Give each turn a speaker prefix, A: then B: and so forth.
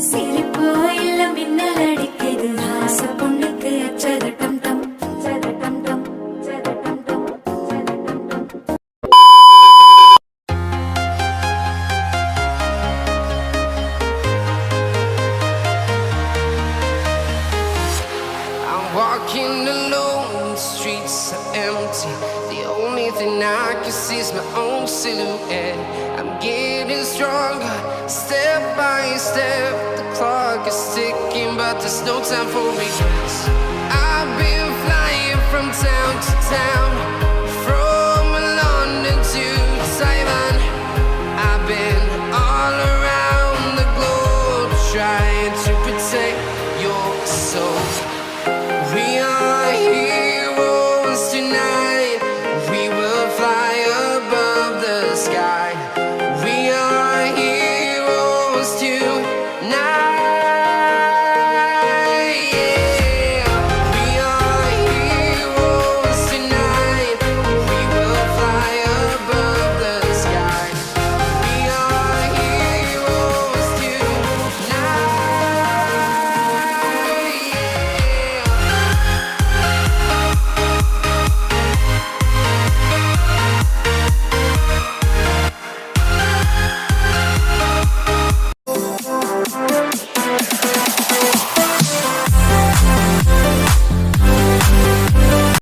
A: சிரிப்பு இல்ல மின்னல் அடிக்குது ஆச பொண்ணுக்கு அச்சகட்டம் டம் சகட்டம் டம் சகட்டம் டம்
B: I'm walking alone, the streets are empty. The only thing I can see is my own silhouette. I'm getting stronger, step by step. The clock is ticking, but there's no time for regrets. I've been flying from town to town,